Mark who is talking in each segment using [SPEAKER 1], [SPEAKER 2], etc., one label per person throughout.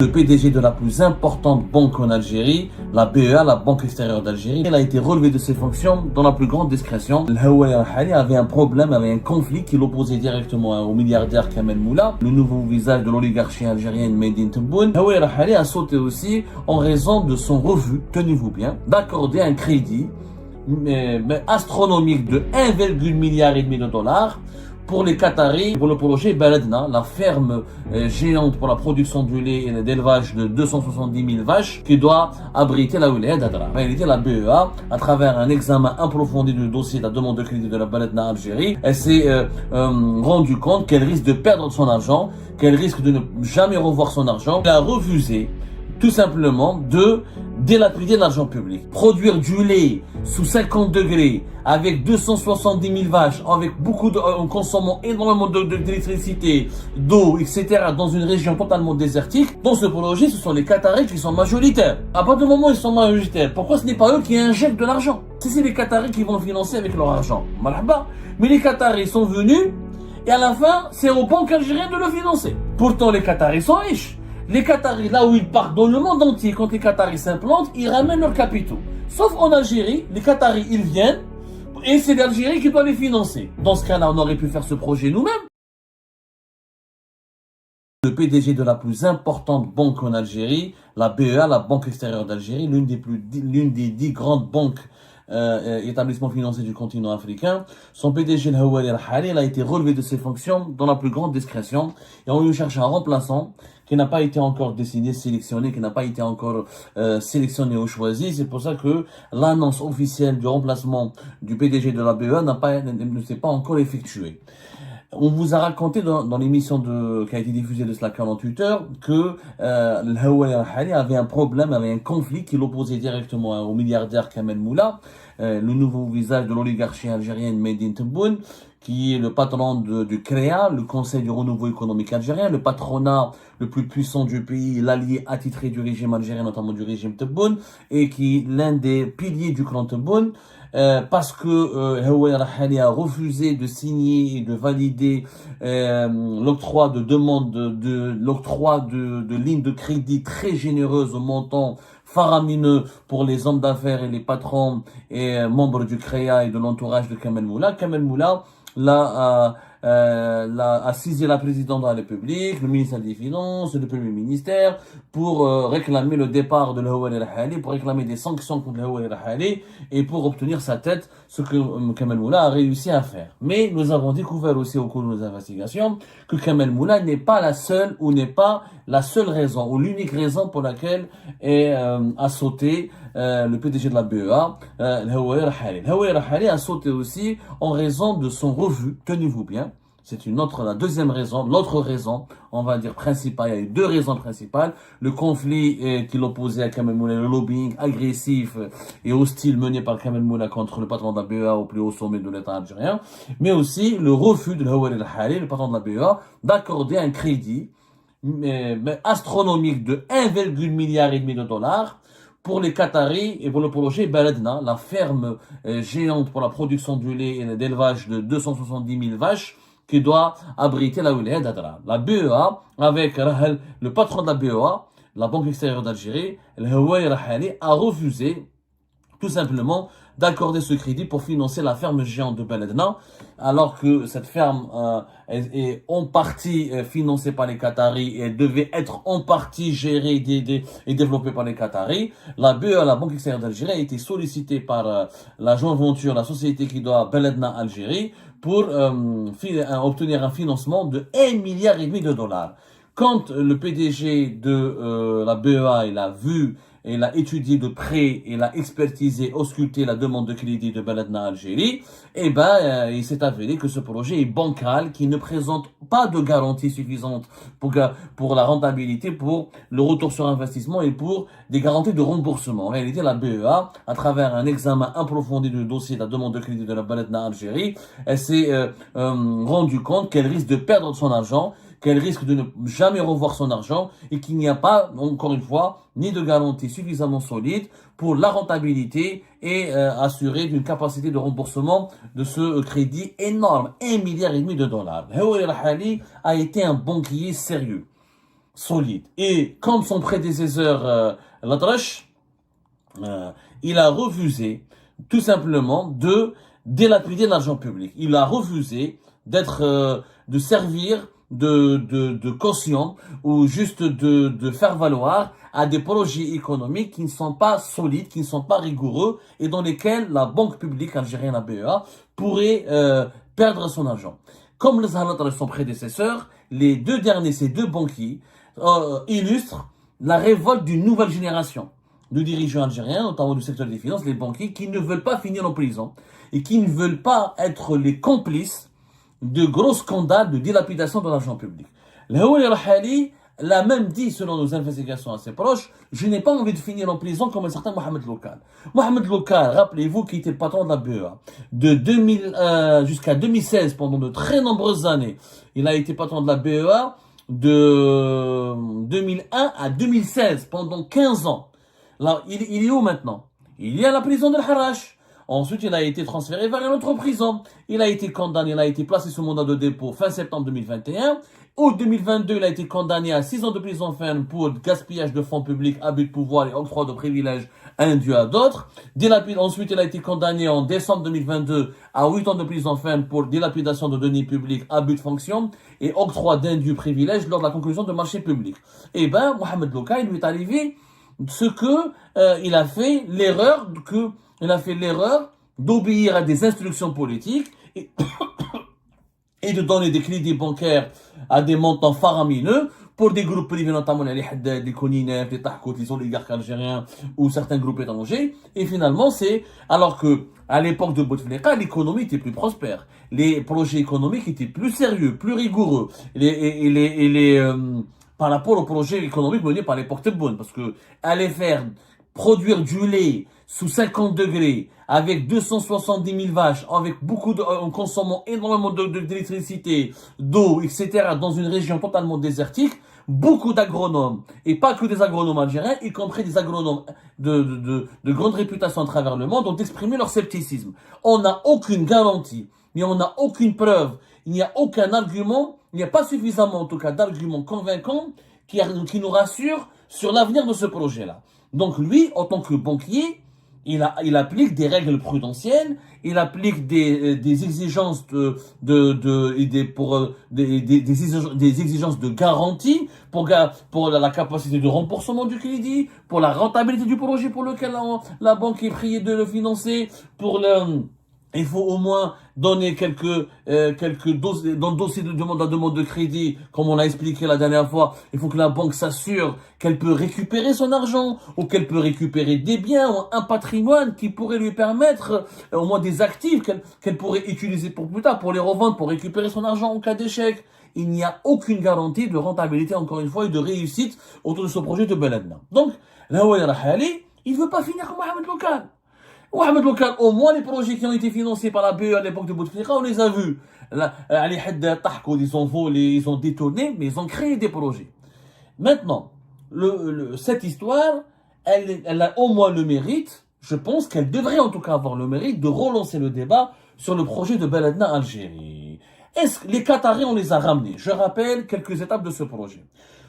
[SPEAKER 1] Le PDG de la plus importante banque en Algérie, la BEA, la Banque extérieure d'Algérie, il a été relevé de ses fonctions dans la plus grande discrétion. El-Hawari Al-Hali avait un problème, avait un conflit qui l'opposait directement au milliardaire Kamel Moula, le nouveau visage de l'oligarchie algérienne Medine Tebboune. El-Hawari Al-Hali a sauté aussi en raison de son refus, tenez-vous bien, d'accorder un crédit astronomique de 1,5 milliard de dollars pour les Qataris, pour le projet Baladna, la ferme géante pour la production du lait et d'élevage de 270 000 vaches qui doit abriter la wilaya d'Adra. En réalité, la BEA, à travers un examen approfondi du dossier de la demande de crédit de la Baladna Algérie, elle s'est rendue compte qu'elle risque de perdre son argent, qu'elle risque de ne jamais revoir son argent. Elle a refusé tout simplement de dilapider l'argent public. Produire du lait sous 50 degrés avec 270 000 vaches, avec en consommant énormément d'électricité, d'eau, etc. dans une région totalement désertique. Dans ce projet, ce sont les Qataris qui sont majoritaires. À partir du moment où ils sont majoritaires, pourquoi ce n'est pas eux qui injectent de l'argent? Si c'est les Qataris qui vont le financer avec leur argent, marhaba. Mais les Qataris sont venus et à la fin, c'est aux banques algériennes de le financer. Pourtant, les Qataris sont riches. Les Qataris, là où ils partent dans le monde entier, quand les Qataris s'implantent, ils ramènent leurs capitaux. Sauf en Algérie, les Qataris, ils viennent, et c'est l'Algérie qui doit les financer. Dans ce cas-là, on aurait pu faire ce projet nous-mêmes. Le PDG de la plus importante banque en Algérie, la BEA, la Banque extérieure d'Algérie, l'une des 10 grandes banques établissements financiers du continent africain. Son PDG, El-Hawari Al-Hali, a été relevé de ses fonctions dans la plus grande discrétion et on lui cherche un remplaçant qui n'a pas été encore décidé, sélectionné, qui n'a pas été encore sélectionné ou choisi. C'est pour ça que l'annonce officielle du remplacement du PDG de la BEA ne s'est pas encore effectuée. On vous a raconté dans l'émission qui a été diffusée de cela 48 heures que El-Hawari Al-Hali avait un problème, avait un conflit qui l'opposait directement au milliardaire Kamel Moula, le nouveau visage de l'oligarchie algérienne Medine Tebboune, qui est le patron du CREA, le Conseil du renouveau économique algérien, le patronat le plus puissant du pays, l'allié attitré du régime algérien, notamment du régime Tebboune, et qui est l'un des piliers du clan Tebboune. Parce que El-Hawari Al-Hali a refusé de signer et de valider l'octroi de lignes de crédit très généreuses au montant faramineux pour les hommes d'affaires et les patrons et membres du CREA et de l'entourage de Kamel Moula. Kamel Moula a saisi la présidente de la République, le ministère des Finances, le premier ministère, pour réclamer le départ de El-Hawari Al-Hali, pour réclamer des sanctions contre El-Hawari Al-Hali et pour obtenir sa tête, ce que Kamel Moula a réussi à faire. Mais nous avons découvert aussi au cours de nos investigations que Kamel Moula n'est pas la seule ou n'est pas la seule raison ou l'unique raison pour laquelle a sauté le PDG de la BEA, El-Hawari Al-Hali. El-Hawari Al-Hali a sauté aussi en raison de son refus, tenez-vous bien, c'est la deuxième raison, l'autre raison, on va dire principale, il y a eu deux raisons principales, le conflit qui l'opposait à Kamel Moula, le lobbying agressif et hostile mené par Kamel Moula contre le patron de la BEA au plus haut sommet de l'État algérien, mais aussi le refus de El-Hawari Al-Hali, le patron de la BEA, d'accorder un crédit astronomique de 1,5 milliard de dollars pour les Qataris et pour le projet Baladna, la ferme géante pour la production du lait et d'élevage de 270 000 vaches qui doit abriter la wilaya d'Adra. La BEA, avec le patron de la BEA, la Banque extérieure d'Algérie, El-Hawari Al-Hali, a refusé tout simplement d'accorder ce crédit pour financer la ferme géante de Baladna, alors que cette ferme est en partie financée par les Qataris et devait être en partie gérée et développée par les Qataris. La BEA, la Banque extérieure d'Algérie, a été sollicitée par la joint venture, la société qui doit Baladna Algérie, pour obtenir un financement de 1,5 milliard de dollars. Quand le PDG de la BEA, il a vu, il a étudié de près, il a expertisé, ausculté la demande de crédit de Baladna Algérie, il s'est avéré que ce projet est bancal, qui ne présente pas de garantie suffisante pour la rentabilité, pour le retour sur investissement et pour des garanties de remboursement. En réalité, la BEA, à travers un examen approfondi du dossier de la demande de crédit de la Baladna Algérie, elle s'est rendue compte qu'elle risque de perdre son argent, qu'elle risque de ne jamais revoir son argent et qu'il n'y a pas, encore une fois, ni de garantie suffisamment solide pour la rentabilité et assurer d'une capacité de remboursement de ce crédit énorme, 1,5 milliard de dollars. El-Hawari Al-Hali a été un banquier sérieux. solide. Et comme son prédécesseur Latrache, il a refusé tout simplement de dilapider l'argent public. Il a refusé de servir de caution ou juste de faire valoir à des projets économiques qui ne sont pas solides, qui ne sont pas rigoureux et dans lesquels la banque publique algérienne, la BEA, pourrait perdre son argent. Comme le Zahalat, son prédécesseur, ces deux banquiers, illustrent la révolte d'une nouvelle génération de dirigeants algériens, notamment du secteur des finances, les banquiers, qui ne veulent pas finir en prison et qui ne veulent pas être les complices de gros scandales de dilapidation de l'argent public. Le Haouli Rahali l'a même dit, selon nos investigations assez proches, je n'ai pas envie de finir en prison comme un certain Mohamed Loukal. Mohamed Loukal, rappelez-vous, qui était le patron de la BEA, de 2000 jusqu'à 2016, pendant de très nombreuses années. Il a été patron de la BEA de 2001 à 2016, pendant 15 ans. Là, il est où maintenant? Il est à la prison de Harash. Ensuite, il a été transféré vers une autre prison. Il a été condamné, il a été placé sous mandat de dépôt fin septembre 2021. Août 2022, il a été condamné à 6 ans de prison ferme pour gaspillage de fonds publics, abus de pouvoir et octroi de privilèges indus à d'autres. Ensuite, il a été condamné en décembre 2022 à 8 ans de prison ferme pour dilapidation de deniers publics, abus de fonction et octroi d'indus privilèges lors de la conclusion de marchés publics. Eh ben, Mohamed Louka, il lui est arrivé il a fait l'erreur d'obéir à des instructions politiques et de donner des crédits bancaires à des montants faramineux pour des groupes privés, notamment les Haddad, les Koninef, les Tahkout, les oligarques algériens ou certains groupes étrangers. Et finalement, alors que, à l'époque de Bouteflika, l'économie était plus prospère. Les projets économiques étaient plus sérieux, plus rigoureux. Par rapport aux projets économiques menés par les Portebonnes, parce que aller produire du lait sous 50 degrés, avec 270 000 vaches, avec en consommant énormément d'électricité, d'eau, etc., dans une région totalement désertique, beaucoup d'agronomes, et pas que des agronomes algériens, y compris des agronomes de grande réputation à travers le monde, ont exprimé leur scepticisme. On n'a aucune garantie, mais on n'a aucune preuve, il n'y a aucun argument, il n'y a pas suffisamment en tout cas d'arguments convaincants qui nous rassurent sur l'avenir de ce projet-là. Donc lui, en tant que banquier, il applique des règles prudentielles, il applique des exigences des exigences de garantie pour la capacité de remboursement du crédit, pour la rentabilité du projet pour lequel la banque est priée de le financer, il faut au moins donner quelques doses, dans le dossier de demande, la demande de crédit, comme on l'a expliqué la dernière fois, il faut que la banque s'assure qu'elle peut récupérer son argent, ou qu'elle peut récupérer des biens, ou un patrimoine qui pourrait lui permettre, au moins des actifs qu'elle pourrait utiliser pour plus tard, pour les revendre, pour récupérer son argent en cas d'échec. Il n'y a aucune garantie de rentabilité, encore une fois, et de réussite autour de ce projet de Beledna. Donc, Haouli Rahali, il veut pas finir comme Mohamed Loukal. Mohamed Loukal, au moins les projets qui ont été financés par la BE à l'époque de Bouteflika, on les a vus. Ali Haddad, Tahkout, ils ont volé, ils ont détourné, mais ils ont créé des projets. Maintenant, cette histoire, elle a au moins le mérite, je pense qu'elle devrait en tout cas avoir le mérite de relancer le débat sur le projet de Beledna Algérie. Est-ce que les Qataris, on les a ramenés? Je rappelle quelques étapes de ce projet.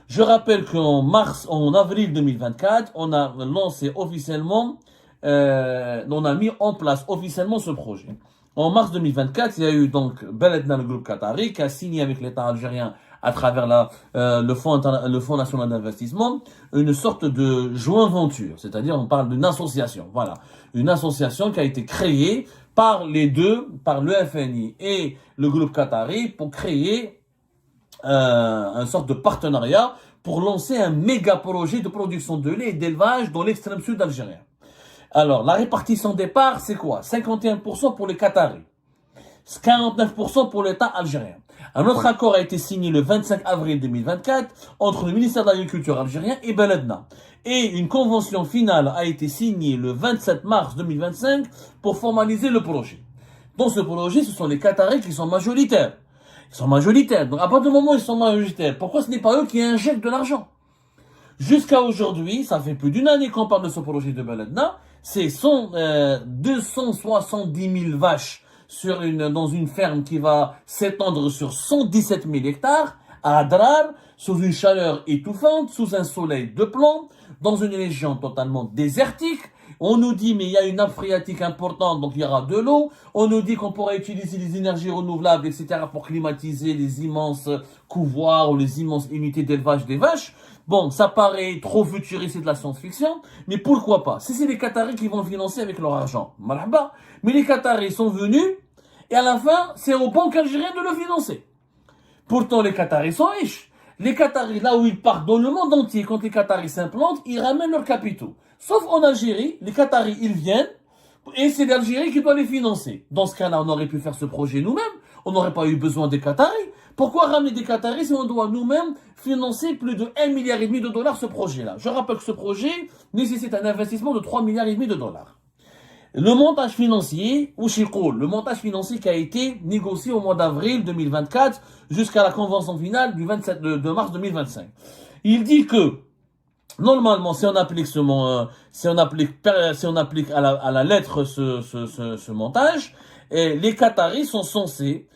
[SPEAKER 1] Je rappelle en avril 2024, on a lancé officiellement on a mis en place officiellement ce projet. En mars 2024, il y a eu donc Beledna, le groupe qatari, qui a signé avec l'État algérien à travers le Fonds national d'investissement, une sorte de joint venture, c'est-à-dire on parle d'une association. Voilà, une association qui a été créée par par le FNI et le groupe qatari pour créer une sorte de partenariat pour lancer un méga projet de production de lait et d'élevage dans l'extrême sud algérien. Alors, la répartition des parts, c'est quoi? 51% pour les Qataris, 49% pour l'État algérien. Un autre accord a été signé le 25 avril 2024 entre le ministère de l'Agriculture algérien et Beledna. Et une convention finale a été signée le 27 mars 2025 pour formaliser le projet. Dans ce projet, ce sont les Qataris qui sont majoritaires. Ils sont majoritaires. Donc, à partir du moment où ils sont majoritaires, pourquoi ce n'est pas eux qui injectent de l'argent? Jusqu'à aujourd'hui, ça fait plus d'une année qu'on parle de ce projet de Beledna, c'est 270 000 vaches dans une ferme qui va s'étendre sur 117 000 hectares, à Adrar, sous une chaleur étouffante, sous un soleil de plomb, dans une région totalement désertique. On nous dit, mais il y a une nappe phréatique importante, donc il y aura de l'eau. On nous dit qu'on pourra utiliser les énergies renouvelables, etc., pour climatiser les immenses couvoirs ou les immenses unités d'élevage des vaches. Bon, ça paraît trop futuriste, c'est de la science-fiction, mais pourquoi pas? Si c'est les Qataris qui vont financer avec leur argent, marhaba. Mais les Qataris sont venus, et à la fin, c'est aux banques algériennes de le financer. Pourtant, les Qataris sont riches. Les Qataris, là où ils partent dans le monde entier, quand les Qataris s'implantent, ils ramènent leurs capitaux. Sauf en Algérie, les Qataris, ils viennent, et c'est l'Algérie qui doit les financer. Dans ce cas-là, on aurait pu faire ce projet nous-mêmes. On n'aurait pas eu besoin des Qataris. Pourquoi ramener des Qataris si on doit nous-mêmes financer plus de 1,5 milliard de dollars ce projet-là? Je rappelle que ce projet nécessite un investissement de 3,5 milliards de dollars. Le montage financier, ou Chiqoul, le montage financier qui a été négocié au mois d'avril 2024 jusqu'à la convention finale du 27 de mars 2025. Il dit que, normalement, si on applique à la lettre ce montage, les Qataris sont censés,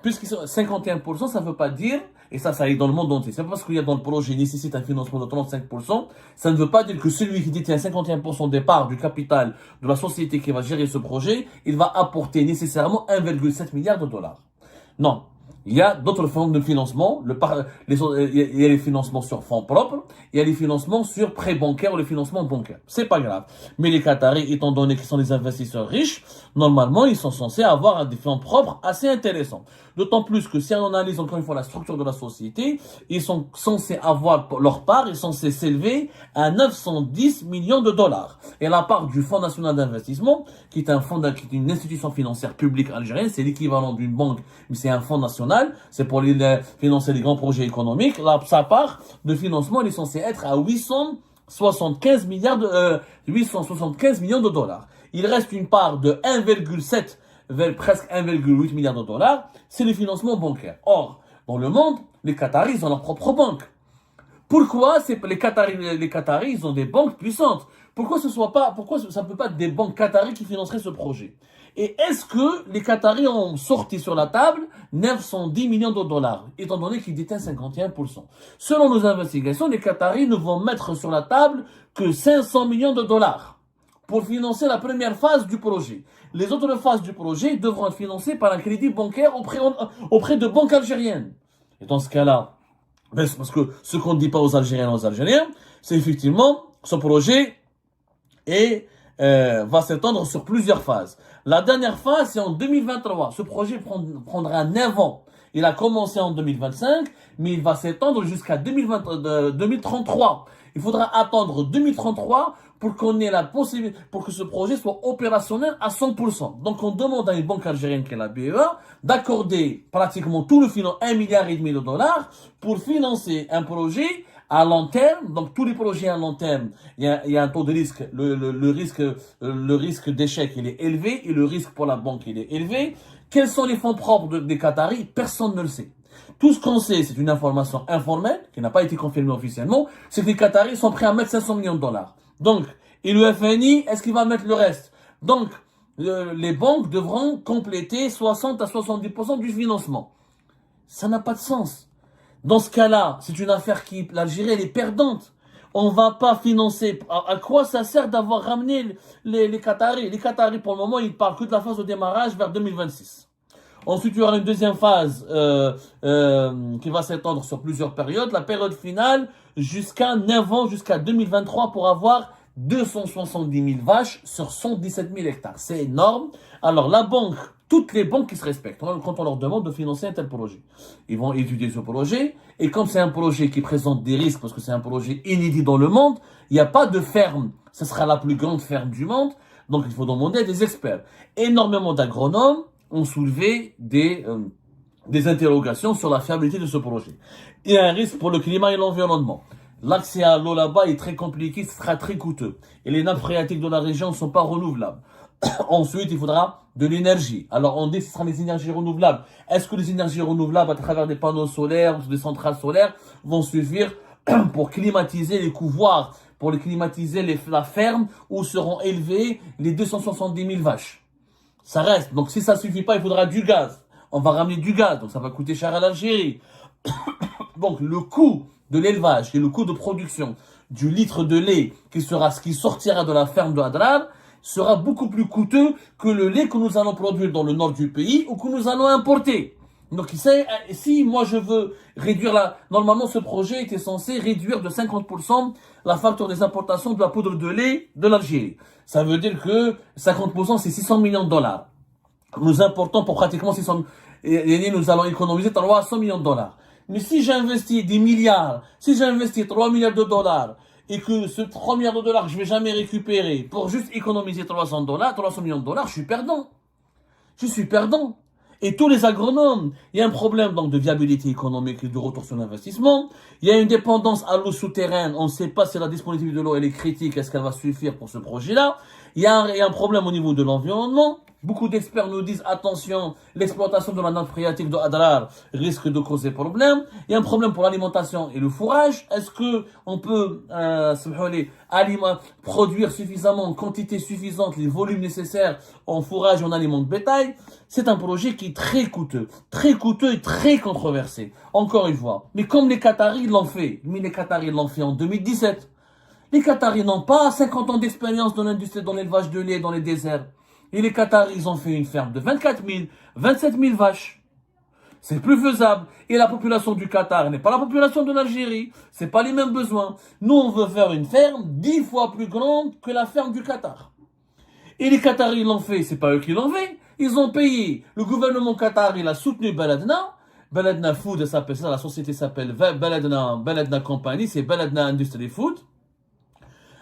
[SPEAKER 1] puisqu'ils sont 51%, ça ne veut pas dire, et ça est dans le monde entier. C'est pas parce qu'il y a dans le projet nécessite un financement de 35%, ça ne veut pas dire que celui qui détient 51% des parts du capital de la société qui va gérer ce projet, il va apporter nécessairement 1,7 milliard de dollars. Non. Il y a d'autres formes de financement. Il y a les financements sur fonds propres, il y a les financements sur prêts bancaires ou les financements bancaires. C'est pas grave. Mais les Qataris, étant donné qu'ils sont des investisseurs riches, normalement, ils sont censés avoir des fonds propres assez intéressants. D'autant plus que si on analyse encore une fois la structure de la société, ils sont censés avoir leur part, ils sont censés s'élever à 910 millions de dollars. Et la part du Fonds national d'investissement, qui est une institution financière publique algérienne, c'est l'équivalent d'une banque, mais c'est un fonds national, c'est pour financer les grands projets économiques. Là, sa part de financement, elle est censée être à 875 millions de dollars. Il reste une part de 1,7 vers presque 1,8 milliard de dollars, c'est le financement bancaire. Or, dans le monde, les Qataris ont leur propre banque. Pourquoi les Qataris, ils ont des banques puissantes? Pourquoi ça ne peut pas être des banques qataris qui financeraient ce projet? Et est-ce que les Qataris ont sorti sur la table 910 millions de dollars, étant donné qu'ils détiennent 51%? Selon nos investigations, les Qataris ne vont mettre sur la table que 500 millions de dollars pour financer la première phase du projet. Les autres phases du projet devront être financées par un crédit bancaire auprès de banques algériennes. Et dans ce cas-là, parce que ce qu'on ne dit pas aux Algériens, c'est effectivement ce projet va s'étendre sur plusieurs phases. La dernière phase, c'est en 2023. Ce projet prendra 9 ans. Il a commencé en 2025, mais il va s'étendre jusqu'à 2033. Il faudra attendre 2033 pour qu'on ait la possibilité, pour que ce projet soit opérationnel à 100%. Donc, on demande à une banque algérienne qui est la BEA d'accorder pratiquement tout le financement, 1,5 milliard de dollars, pour financer un projet à long terme. Donc, tous les projets à long terme, il y a un taux de risque. Le risque d'échec, il est élevé, et le risque pour la banque, il est élevé. Quels sont les fonds propres des Qataris? Personne ne le sait. Tout ce qu'on sait, c'est une information informelle, qui n'a pas été confirmée officiellement, c'est que les Qataris sont prêts à mettre 500 millions de dollars. Donc, et le FMI, est-ce qu'il va mettre le reste? Donc, les banques devront compléter 60 à 70% du financement. Ça n'a pas de sens. Dans ce cas-là, c'est une affaire qui, l'Algérie, elle est perdante. On va pas financer. À quoi ça sert d'avoir ramené les Qataris? Les Qataris, pour le moment, ils parlent que de la phase de démarrage vers 2026. Ensuite, il y aura une deuxième phase qui va s'étendre sur plusieurs périodes. La période finale, jusqu'à 9 ans, jusqu'à 2023, pour avoir 270 000 vaches sur 117 000 hectares. C'est énorme. Alors, la banque, toutes les banques qui se respectent, quand on leur demande de financer un tel projet, ils vont étudier ce projet. Et comme c'est un projet qui présente des risques, parce que c'est un projet inédit dans le monde, il n'y a pas de ferme. Ce sera la plus grande ferme du monde. Donc, il faut demander à des experts. Énormément d'agronomes ont soulevé des interrogations sur la fiabilité de ce projet. Il y a un risque pour le climat et l'environnement. L'accès à l'eau là-bas est très compliqué, ce sera très coûteux. Et les nappes phréatiques de la région ne sont pas renouvelables. Ensuite, il faudra de l'énergie. Alors, on dit que ce sera les énergies renouvelables. Est-ce que les énergies renouvelables, à travers des panneaux solaires ou des centrales solaires, vont suffire pour climatiser les couvoirs, pour climatiser la ferme où seront élevées les 270 000 vaches? Ça reste. Donc, si ça suffit pas, il faudra du gaz. On va ramener du gaz. Donc, ça va coûter cher à l'Algérie. Donc le coût de l'élevage et le coût de production du litre de lait qui sortira de la ferme de Adrar sera beaucoup plus coûteux que le lait que nous allons produire dans le nord du pays ou que nous allons importer. Donc si moi je veux réduire normalement ce projet était censé réduire de 50% la facture des importations de la poudre de lait de l'Algérie. Ça veut dire que 50% c'est 600 millions de dollars. Nous importons pour pratiquement 600 et nous allons économiser 300 millions de dollars. Mais si j'investis des milliards, si j'investis 3 milliards de dollars et que ce 3 milliards de dollars je vais jamais récupérer pour juste économiser 300 millions de dollars, je suis perdant. Je suis perdant. Et tous les agronomes, il y a un problème donc de viabilité économique et de retour sur l'investissement. Il y a une dépendance à l'eau souterraine. On ne sait pas si la disponibilité de l'eau elle est critique. Est-ce qu'elle va suffire pour ce projet-là? Il y a un problème au niveau de l'environnement. Beaucoup d'experts nous disent attention, l'exploitation de la nappe phréatique de Adrar risque de causer problème. Il y a un problème pour l'alimentation et le fourrage. Est-ce que on peut produire suffisamment, en quantité suffisante, les volumes nécessaires en fourrage et en aliments de bétail? C'est un projet qui est très coûteux et très controversé. Encore une fois. Mais comme les Qataris l'ont fait, en 2017. Les Qataris n'ont pas 50 ans d'expérience dans l'industrie, dans l'élevage de lait, dans les déserts. Et les Qataris, ils ont fait une ferme de 24 000, 27 000 vaches. C'est plus faisable. Et la population du Qatar n'est pas la population de l'Algérie. C'est pas les mêmes besoins. Nous, on veut faire une ferme 10 fois plus grande que la ferme du Qatar. Et les Qataris l'ont fait, c'est pas eux qui l'ont fait. Ils ont payé. Le gouvernement qatari, il a soutenu Baladna. Baladna Food, s'appelle ça, la société s'appelle Baladna Company, c'est Baladna Industry Food.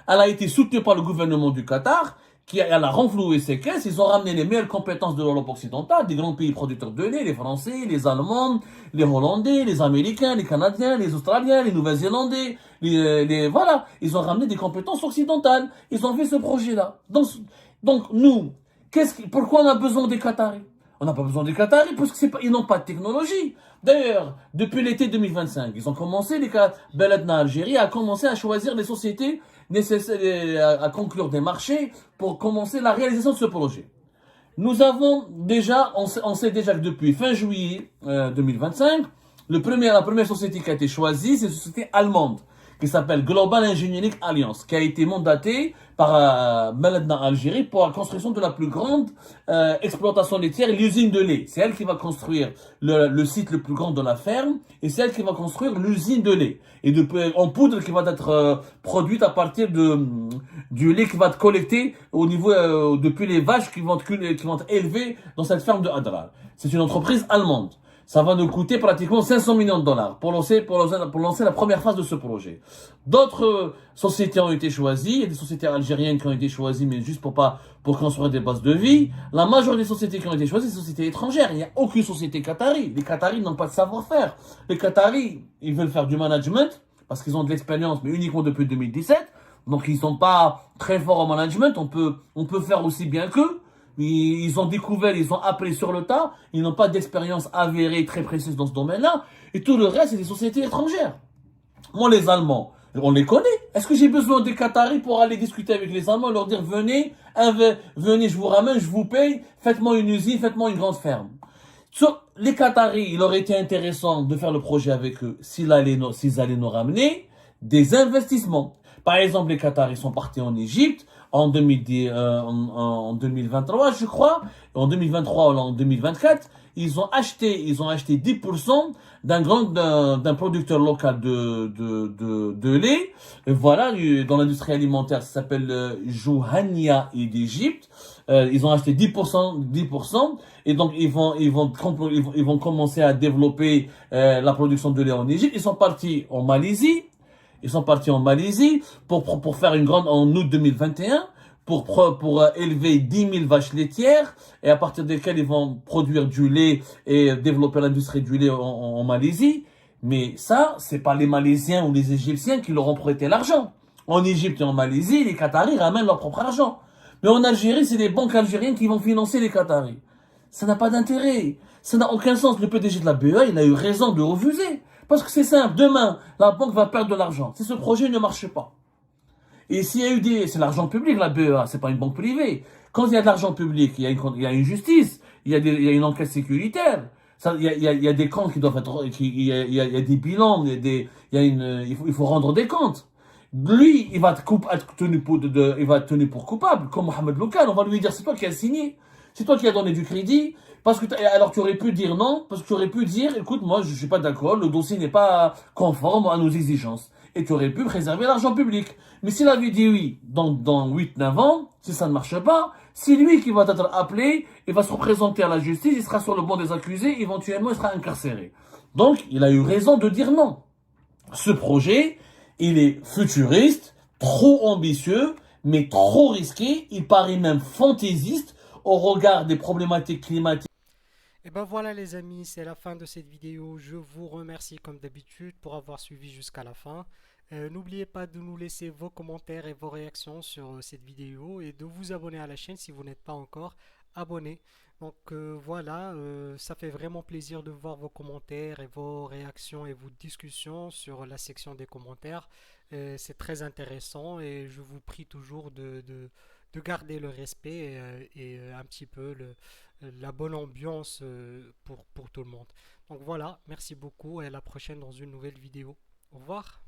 [SPEAKER 1] Elle a été soutenue par le gouvernement du Qatar, elle a renfloué ses caisses, ils ont ramené les meilleures compétences de l'Europe occidentale, des grands pays producteurs de lait, les Français, les Allemands, les Hollandais, les Américains, les Canadiens, les Australiens, les Nouvelle-Zélandais, voilà. Ils ont ramené des compétences occidentales. Ils ont fait ce projet-là. Donc nous, pourquoi on a besoin des Qataris? On n'a pas besoin des Qataris parce qu'ils n'ont pas de technologie. D'ailleurs, depuis l'été 2025, ils ont commencé, Beledna Algérie a commencé à choisir les sociétés nécessaires à conclure des marchés pour commencer la réalisation de ce projet. Nous avons déjà, on sait déjà que depuis fin juillet 2025, la première société qui a été choisie, c'est une société allemande qui s'appelle Global Engineering Alliance, qui a été mandatée par Beledna Algérie pour la construction de la plus grande exploitation laitière, l'usine de lait. C'est elle qui va construire le site le plus grand de la ferme et c'est elle qui va construire l'usine de lait et en poudre qui va être produite à partir du lait qui va être collecté au niveau depuis les vaches qui vont être élevées dans cette ferme de Adrar. C'est une entreprise allemande. Ça va nous coûter pratiquement 500 millions de dollars pour lancer la première phase de ce projet. D'autres sociétés ont été choisies. Il y a des sociétés algériennes qui ont été choisies, mais juste pour construire des bases de vie. La majorité des sociétés qui ont été choisies, c'est des sociétés étrangères. Il n'y a aucune société qatari. Les Qataris n'ont pas de savoir-faire. Les Qataris, ils veulent faire du management parce qu'ils ont de l'expérience, mais uniquement depuis 2017. Donc ils sont pas très forts en management. On peut faire aussi bien qu'eux. Ils ont découvert, ils ont appris sur le tas, ils n'ont pas d'expérience avérée très précise dans ce domaine-là, et tout le reste, c'est des sociétés étrangères. Moi, les Allemands, on les connaît. Est-ce que j'ai besoin des Qataris pour aller discuter avec les Allemands, leur dire, venez, je vous ramène, je vous paye, faites-moi une usine, faites-moi une grande ferme. Les Qataris, il aurait été intéressant de faire le projet avec eux s'ils allaient nous ramener des investissements. Par exemple, les Qataris sont partis en Égypte en 2023, je crois, en 2023 ou en 2024, ils ont acheté 10% d'un producteur local de lait. Et voilà, dans l'industrie alimentaire, ça s'appelle Jouhania et d'Égypte. Ils ont acheté 10%, et donc ils vont commencer à développer la production de lait en Égypte. Ils sont partis en Malaisie. Pour faire une grande, en août 2021, pour élever 10 000 vaches laitières, et à partir desquelles ils vont produire du lait et développer l'industrie du lait en Malaisie. Mais ça, c'est pas les Malaisiens ou les Égyptiens qui leur ont prêté l'argent. En Égypte et en Malaisie, les Qataris ramènent leur propre argent. Mais en Algérie, c'est les banques algériennes qui vont financer les Qataris. Ça n'a pas d'intérêt. Ça n'a aucun sens. Le PDG de la BEA, il a eu raison de refuser. Parce que c'est simple, demain, la banque va perdre de l'argent. Si ce projet ne marche pas. Et s'il y a eu c'est l'argent public, la BEA, c'est pas une banque privée. Quand il y a de l'argent public, il y a une justice, il y a une enquête sécuritaire. Ça, il y a des comptes qui doivent être, il y a des bilans, il faut rendre des comptes. Lui, il va être tenu il va être tenu pour coupable, comme Mohamed Loukan. On va lui dire, c'est toi qui as signé, c'est toi qui as donné du crédit, parce que alors tu aurais pu dire non, parce que tu aurais pu dire, écoute, moi, je suis pas d'accord, le dossier n'est pas conforme à nos exigences. Et tu aurais pu préserver l'argent public. Mais s'il avait dit oui dans 8-9 ans, si ça ne marche pas, c'est lui qui va être appelé, il va se représenter à la justice, il sera sur le banc des accusés, éventuellement il sera incarcéré. Donc il a eu raison de dire non. Ce projet, il est futuriste, trop ambitieux, mais trop risqué, il paraît même fantaisiste au regard des problématiques climatiques.
[SPEAKER 2] Et ben voilà les amis, c'est la fin de cette vidéo. Je vous remercie comme d'habitude pour avoir suivi jusqu'à la fin. N'oubliez pas de nous laisser vos commentaires et vos réactions sur cette vidéo et de vous abonner à la chaîne si vous n'êtes pas encore abonné. Donc voilà, ça fait vraiment plaisir de voir vos commentaires et vos réactions et vos discussions sur la section des commentaires. C'est très intéressant et je vous prie toujours de garder le respect et un petit peu la bonne ambiance pour tout le monde. Donc voilà, merci beaucoup et à la prochaine dans une nouvelle vidéo. Au revoir.